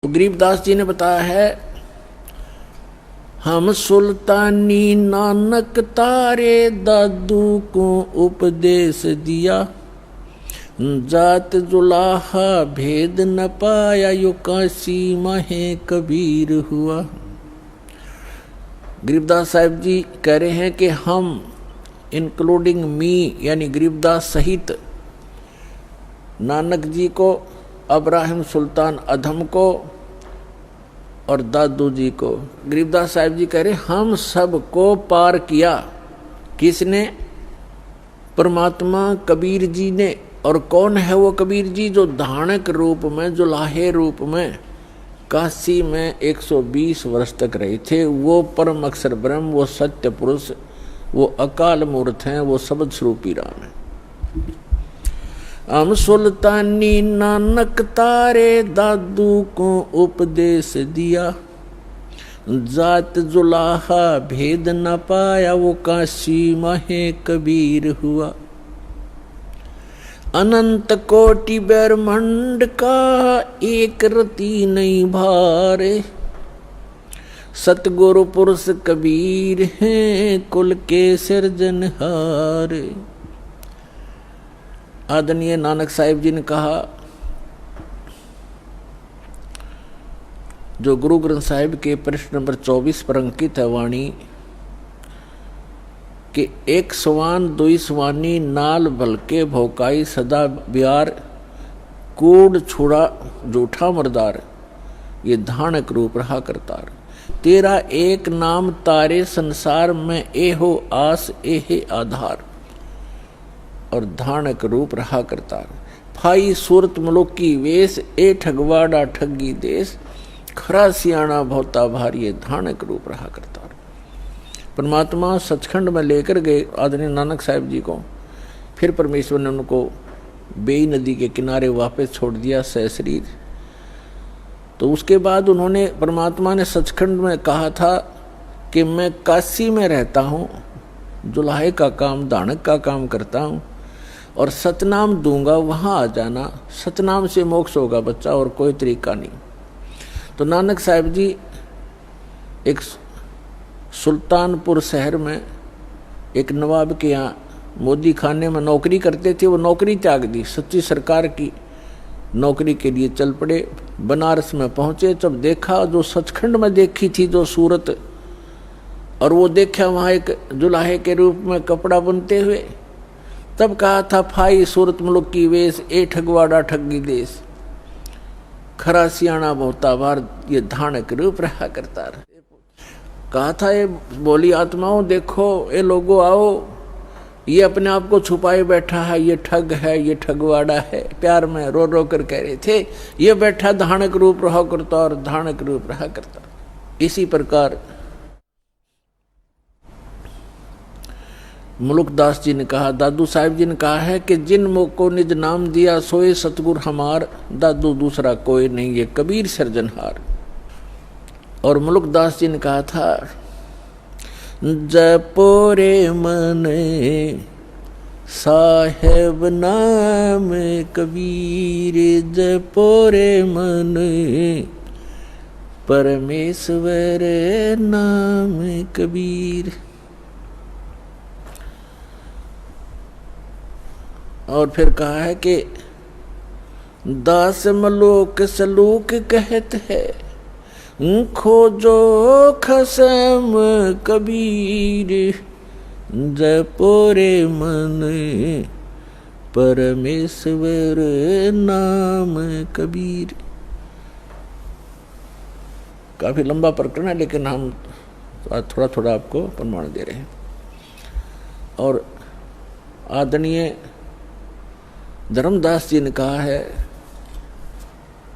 गरीबदास जी ने बताया है, हम सुल्तानी नानक तारे दादू को उपदेश दिया, जात जुलाहा भेद न पाया यो काशी माहे कबीर हुआ। गरीबदास साहिब जी कह रहे हैं कि हम इंक्लूडिंग मी यानी गरीबदास सहित नानक जी को, अब्राहिम सुल्तान अधम को और दादू जी को, गरीबदास साहिब जी कह रहे हम सब को पार किया। किसने? परमात्मा कबीर जी ने। और कौन है वो कबीर जी? जो धानक रूप में, जो लाहे रूप में काशी में 120 वर्ष तक रहे थे। वो परम अक्षर ब्रह्म, वो सत्य पुरुष, वो अकाल मूर्त हैं, वो शब्द स्वरूपी राम है। हम सुल्तानी नानक तारे दादू को उपदेश दिया, जात जुलाहा भेद न पाया वो काशी माहे कबीर हुआ। अनंत कोटि ब्रह्मांड का एक रति नहीं भारे, सतगुरु पुरुष कबीर हैं कुल के सिरजनहार। आदरणीय नानक साहिब जी ने कहा, जो गुरु ग्रंथ साहिब के प्रश्न नंबर 24 पर अंकित है वाणी कि एक सवान दुई सवानी नाल भलके भोकाई सदा ब्यार, कूड़ छुड़ा जूठा मरदार, ये धानक रूप रहा करतार। तेरा एक नाम तारे संसार में, ए हो आस ए है आधार। और धानक रूप रहा करतार। फाई सूरत मलोकी वेश, ए ठगवाड़ा ठगी देश, खरा सियाणा भोता भारी, धानक रूप रहा करतार। परमात्मा सचखंड में लेकर गए आदरणीय नानक साहिब जी को। फिर परमेश्वर ने उनको बेई नदी के किनारे वापस छोड़ दिया सशरीर। तो उसके बाद उन्होंने, परमात्मा ने सचखंड में कहा था कि मैं काशी में रहता हूँ, जुलाहे का काम, दानक का काम करता हूँ और सतनाम दूंगा, वहाँ आ जाना। सतनाम से मोक्ष होगा बच्चा, और कोई तरीका नहीं। तो नानक साहिब जी एक सुल्तानपुर शहर में एक नवाब के यहाँ मोदी खाने में नौकरी करते थे। वो नौकरी त्याग दी, सच्ची सरकार की नौकरी के लिए चल पड़े। बनारस में पहुँचे, जब देखा जो सचखंड में देखी थी जो सूरत, और वो देखा वहाँ एक जुलाहे के रूप में कपड़ा बुनते हुए, तब कहा था फाई सूरत मुल्क की वेश, ए ठगवाड़ा ठगी देश, खरा सियाणा बहुता बार, ये धानक रूप रहा करता। कहा था ये बोली आत्माओं, देखो ये लोगों आओ, ये अपने आप को छुपाए बैठा है, ये ठग है, ये ठगवाड़ा है। प्यार में रो रो कर कह रहे थे, ये बैठा धानक रूप रहा करता और धानक रूप रहा करता। इसी प्रकार मुलुकदास जी ने कहा, दादू साहिब जी ने कहा है कि जिन मुख को निज नाम दिया सोए सतगुर हमार, दादू दूसरा कोई नहीं, ये कबीर सिरजनहार। और मुलुकदास जी ने कहा था, जपो रे मन साहेब नाम कबीर, जपो रे मन परमेश्वर नाम कबीर। और फिर कहा है कि दास मलोक सलूक कहत है, खोजो खसम कबीर, जपो रे मन परमेश्वर नाम कबीर। काफी लंबा प्रकरण है, लेकिन हम थोड़ा थोड़ा आपको प्रमाण दे रहे हैं। और आदरणीय धर्मदास जी ने कहा है,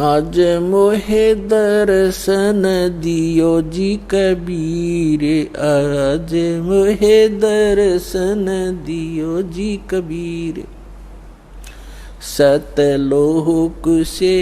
आज मोहे दर्शन दियो जी कबीर, आज मोहे दर्शन दियो जी कबीर, सतलोक से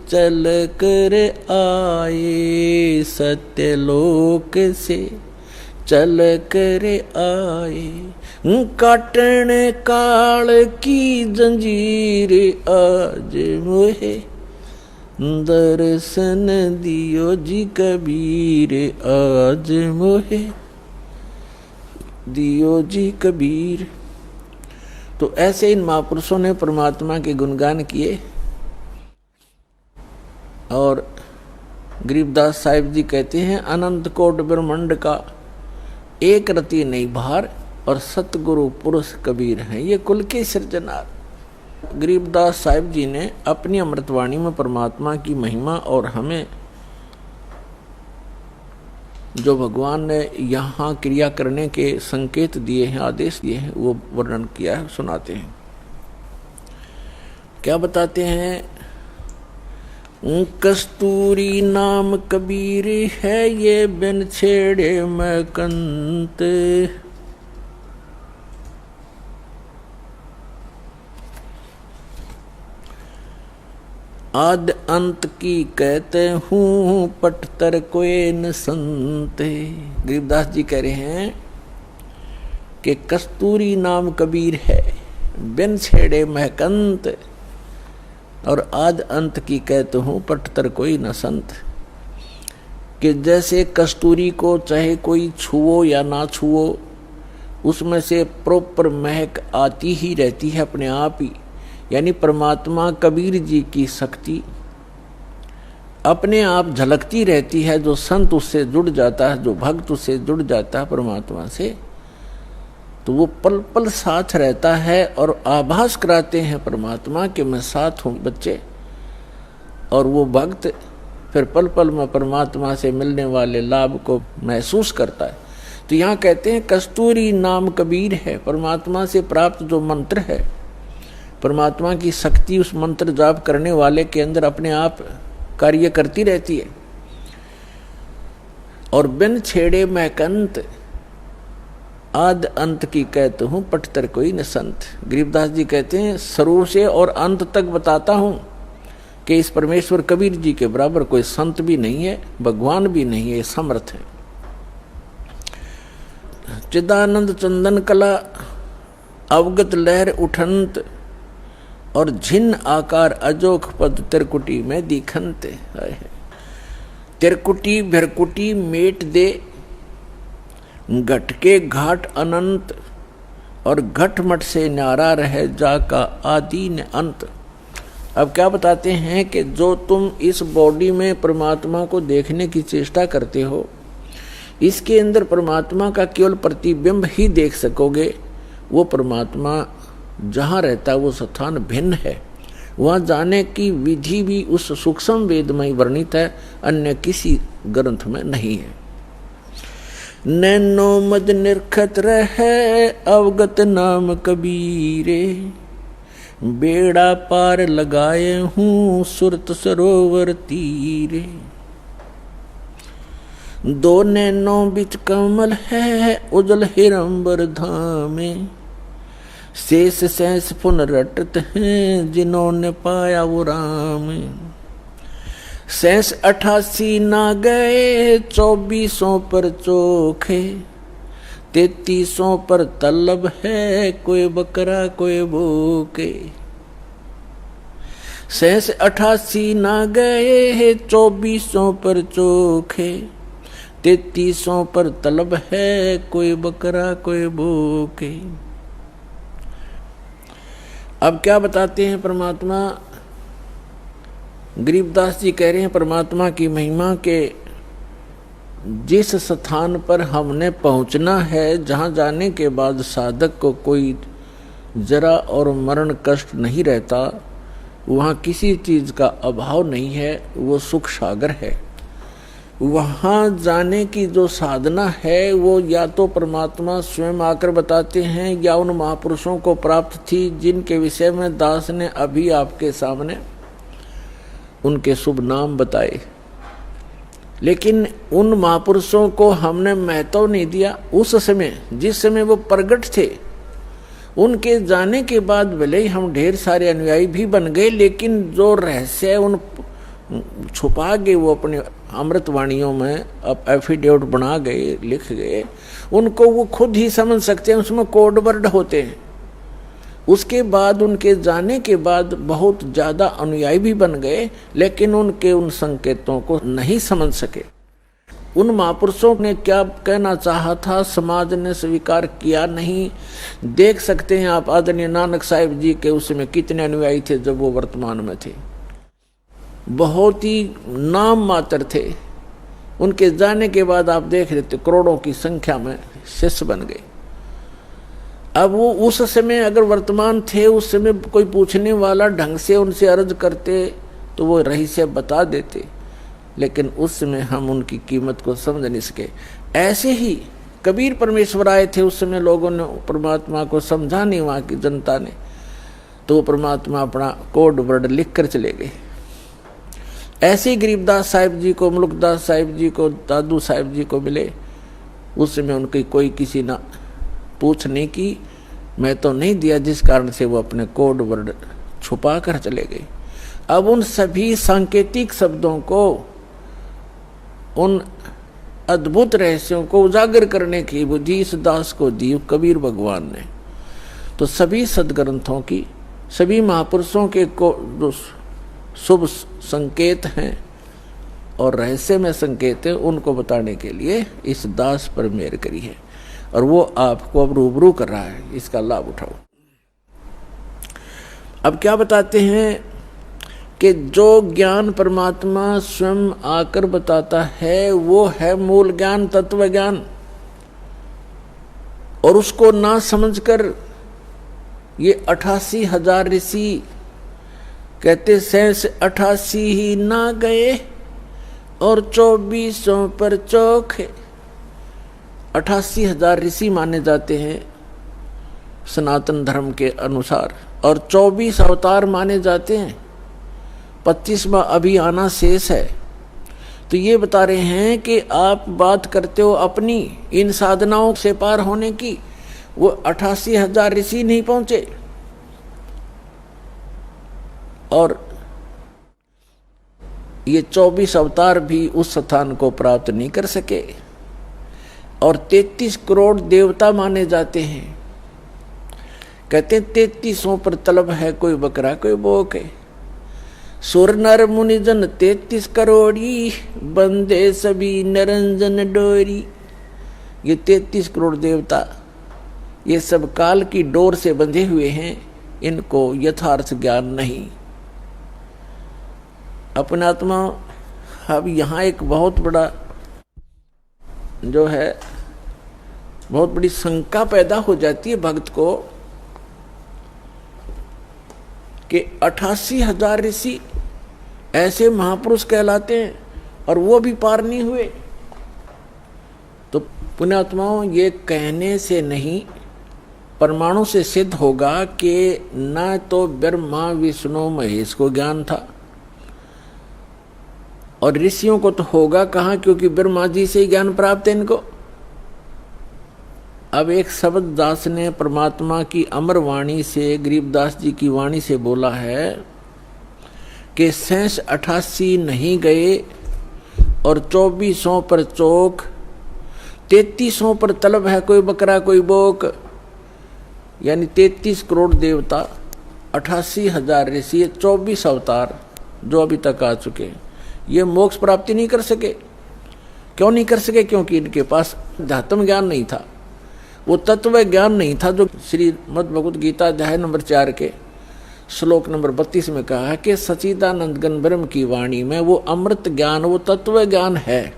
चल कर आए, सतलोक से चल कर आए, काटन काल की जंजीर, आज मोहे दर्शन दियो जी कबीर आज मोहे, दियो जी कबीर। तो ऐसे इन महापुरुषों ने परमात्मा के गुणगान किए। और गरीबदास साहिब जी कहते हैं, अनंत कोट ब्रह्मांड का एक रति नहीं भार, और सतगुरु पुरुष कबीर हैं ये कुल के सृजनार। गरीबदास साहिब जी ने अपनी अमृतवाणी में परमात्मा की महिमा और हमें जो भगवान ने यहाँ क्रिया करने के संकेत दिए हैं, आदेश दिए हैं, वो वर्णन किया है, सुनाते हैं। क्या बताते हैं? कस्तूरी नाम कबीर है ये बिन छेड़े मैं कंत, आद अंत की कहते हूँ पटतर कोई न संत। गरीबदास जी कह रहे हैं कि कस्तूरी नाम कबीर है बिन छेड़े महकंत, और आद अंत की कहते हूँ पटतर कोई न संत। कि जैसे कस्तूरी को चाहे कोई छुओ या ना छुओ, उसमें से प्रॉपर महक आती ही रहती है अपने आप ही। यानी परमात्मा कबीर जी की शक्ति अपने आप झलकती रहती है। जो संत उससे जुड़ जाता है, जो भक्त उससे जुड़ जाता है परमात्मा से, तो वो पल पल साथ रहता है और आभास कराते हैं परमात्मा कि मैं साथ हूँ बच्चे। और वो भक्त फिर पल पल में परमात्मा से मिलने वाले लाभ को महसूस करता है। तो यहाँ कहते हैं कस्तूरी नाम कबीर है, परमात्मा से प्राप्त जो मंत्र है, परमात्मा की शक्ति उस मंत्र जाप करने वाले के अंदर अपने आप कार्य करती रहती है। और बिन छेड़े महकंत, आद अंत की कहते हूँ पटतर कोई न संत। गरीबदास जी कहते हैं शुरू से और अंत तक बताता हूँ कि इस परमेश्वर कबीर जी के बराबर कोई संत भी नहीं है, भगवान भी नहीं है, समर्थ है। चिदानंद चंदन कला अवगत लहर उठंत, और झिन आकार अजोख पद तिरकुटी में दिखंत। तिरकुटी भिरकुटी मेट दे घट के घाट अनंत, और घट मट से न्यारा रहे जाका आदि न अंत। अब क्या बताते हैं कि जो तुम इस बॉडी में परमात्मा को देखने की चेष्टा करते हो, इसके अंदर परमात्मा का केवल प्रतिबिंब ही देख सकोगे। वो परमात्मा जहाँ रहता है वो स्थान भिन्न है, वहाँ जाने की विधि भी उस सूक्ष्म वेद में वर्णित है, अन्य किसी ग्रंथ में नहीं है। नैनो मद निरखत रहे अवगत नाम कबीरे, बेड़ा पार लगाए हूँ सुरत सरोवर तीरे। दो नैनों बिच कमल है उजल हिरंबर धामे, शेष शेष पुन रटत हैं जिन्होंने पाया वो राम। शेष 88 ना गए 2400 पर चोखे, 3300 पर तलब है कोई बकरा कोई भूखे। शेष 88 ना गए 2400 पर चोखे, 3300 पर तलब है कोई बकरा कोई भूखे। अब क्या बताते हैं परमात्मा? गरीबदास जी कह रहे हैं परमात्मा की महिमा के जिस स्थान पर हमने पहुंचना है, जहां जाने के बाद साधक को कोई जरा और मरण कष्ट नहीं रहता, वहां किसी चीज का अभाव नहीं है, वो सुख सागर है। वहां जाने की जो साधना है वो या तो परमात्मा स्वयं आकर बताते हैं या उन महापुरुषों को प्राप्त थी जिनके विषय में दास ने अभी आपके सामने उनके शुभ नाम बताए। लेकिन उन महापुरुषों को हमने महत्व नहीं दिया। उस समय जिस समय वो प्रगट थे, उनके जाने के बाद भले ही हम ढेर सारे अनुयायी भी बन गए, लेकिन जो रहस्य उन छुपा गए वो अपने अमृतवाणियों में अब एफिडेविट बना गए, लिख गए, उनको वो खुद ही समझ सकते हैं। उसमें कोड वर्ड होते हैं, उसके बाद उनके जाने के बाद बहुत ज्यादा अनुयायी भी बन गए, लेकिन उनके उन संकेतों को नहीं समझ सके। उन महापुरुषों ने क्या कहना चाहा था समाज ने स्वीकार किया नहीं। देख सकते हैं आप आदरणीय नानक साहिब जी के उसमें कितने अनुयायी थे जब वो वर्तमान में थे, बहुत ही नाम मात्र थे। उनके जाने के बाद आप देख रहे थे करोड़ों की संख्या में शिष्य बन गए। अब वो उस समय अगर वर्तमान थे, उस समय कोई पूछने वाला ढंग से उनसे अर्ज करते तो वो रहस्य बता देते, लेकिन उस समय हम उनकी कीमत को समझ नहीं सके। ऐसे ही कबीर परमेश्वर आए थे, उस समय लोगों ने परमात्मा को समझा नहीं, वहाँ की जनता ने, तो परमात्मा अपना कोड वर्ड लिख कर चले गए। ऐसे ही गरीबदास साहिब जी को, मुल्कदास साहिब जी को, दादू साहिब जी को मिले, उस समय उनकी कोई किसी ना पूछ नहीं की, मैं तो नहीं दिया, जिस कारण से वो अपने कोड वर्ड छुपा कर चले गए। अब उन सभी सांकेतिक शब्दों को, उन अद्भुत रहस्यों को उजागर करने की बुद्धि इस दास को दी कबीर भगवान ने। तो सभी सदग्रंथों की, सभी महापुरुषों के जो शुभ संकेत हैं और रहस्यमय संकेत है, उनको बताने के लिए इस दास पर मेहर करी है, और वो आपको अब रूबरू कर रहा है, इसका लाभ उठाओ। अब क्या बताते हैं कि जो ज्ञान परमात्मा स्वयं आकर बताता है वो है मूल ज्ञान, तत्व ज्ञान। और उसको ना समझकर ये 88,000 ऋषि कहते शेष 88 ही ना गए और 2400 पर चौखे। 88,000 ऋषि माने जाते हैं सनातन धर्म के अनुसार, और 24 अवतार माने जाते हैं, 25वां अभी आना शेष है। तो ये बता रहे हैं कि आप बात करते हो अपनी इन साधनाओं से पार होने की, वो 88,000 ऋषि नहीं पहुंचे, और ये 24 अवतार भी उस स्थान को प्राप्त नहीं कर सके। और 33 करोड़ देवता माने जाते हैं। कहते हैं 3300 पर तलब है, कोई बकरा कोई बोक है। सुर नर मुनिजन 33 करोड़ी, बंदे सभी नरंजन डोरी। ये 33 करोड़ देवता ये सब काल की डोर से बंधे हुए हैं, इनको यथार्थ ज्ञान नहीं। अपने आत्मा, अब यहाँ एक बहुत बड़ा जो है, बहुत बड़ी शंका पैदा हो जाती है भक्त को कि 88,000 ऋषि ऐसे महापुरुष कहलाते हैं और वो भी पार नहीं हुए। तो पुण्यात्माओं, ये कहने से नहीं, परमाणु से सिद्ध होगा कि न तो ब्रह्मा विष्णु महेश को ज्ञान था, और ऋषियों को तो होगा कहाँ, क्योंकि ब्रह्मा जी से ही ज्ञान प्राप्त है इनको। अब एक शब्द दास ने परमात्मा की अमर वाणी से, गरीबदास जी की वाणी से बोला है कि शेष 88 नहीं गए और 2400 पर चौक, 3300 पर तलब है, कोई बकरा कोई बोक। यानी 33 करोड़ देवता, 88,000 ऋषि, 24 अवतार जो अभी तक आ चुके हैं, ये मोक्ष प्राप्ति नहीं कर सके। क्यों नहीं कर सके? क्योंकि इनके पास अध्यात्म ज्ञान नहीं था, वो तत्व ज्ञान नहीं था जो श्रीमद् भगवत गीता अध्याय नंबर 4 के श्लोक नंबर 32 में कहा है कि सच्चिदानंद घन ब्रह्म की वाणी में वो अमृत ज्ञान, वो तत्व ज्ञान है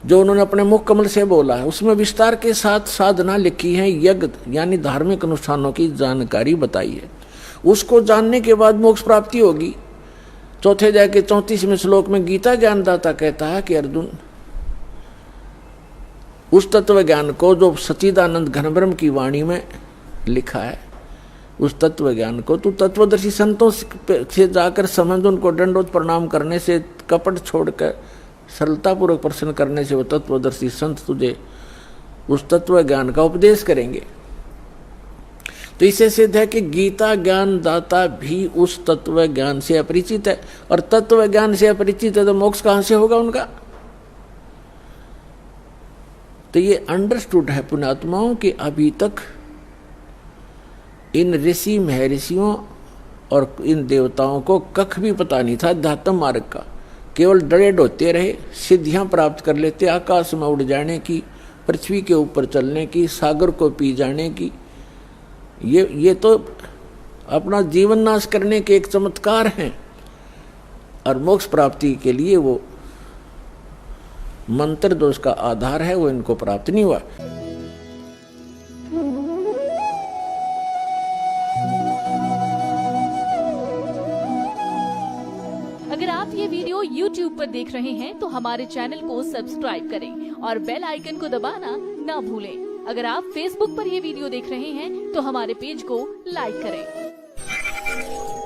जो उन्होंने अपने मुख कमल से बोला है। उसमें विस्तार के साथ साधना लिखी है, यज्ञ यानी धार्मिक अनुष्ठानों की जानकारी बताई है। उसको जानने के बाद मोक्ष प्राप्ति होगी। चौथे अध्याय के 34वें श्लोक में गीता ज्ञानदाता कहता है कि अर्जुन, उस तत्व ज्ञान को जो सच्चिदानंद घन ब्रह्म की वाणी में लिखा है, उस तत्व ज्ञान को तू तत्वदर्शी संतों से जाकर समझ, उनको दंडोत प्रणाम करने से, कपट छोड़कर सरलतापूर्वक प्रश्न करने से वो तत्वदर्शी संत तुझे उस तत्व ज्ञान का उपदेश करेंगे। तो इससे सिद्ध है कि गीता ज्ञान दाता भी उस तत्व ज्ञान से अपरिचित है, और तत्व ज्ञान से अपरिचित है तो मोक्ष कहां से होगा उनका? तो ये अंडरस्टूड है पुण्यात्माओं कि अभी तक इन ऋषि महर्षियों और इन देवताओं को कख भी पता नहीं था अध्यात्म मार्ग का। केवल दृढ़ होते रहे, सिद्धियां प्राप्त कर लेते, आकाश में उड़ जाने की, पृथ्वी के ऊपर चलने की, सागर को पी जाने की। ये तो अपना जीवन नाश करने के एक चमत्कार हैं। और मोक्ष प्राप्ति के लिए वो मंत्र दोष का आधार है, वो इनको प्राप्त नहीं हुआ। अगर आप ये वीडियो YouTube पर देख रहे हैं तो हमारे चैनल को सब्सक्राइब करें और बेल आइकन को दबाना ना भूलें। अगर आप Facebook पर ये वीडियो देख रहे हैं तो हमारे पेज को लाइक करें।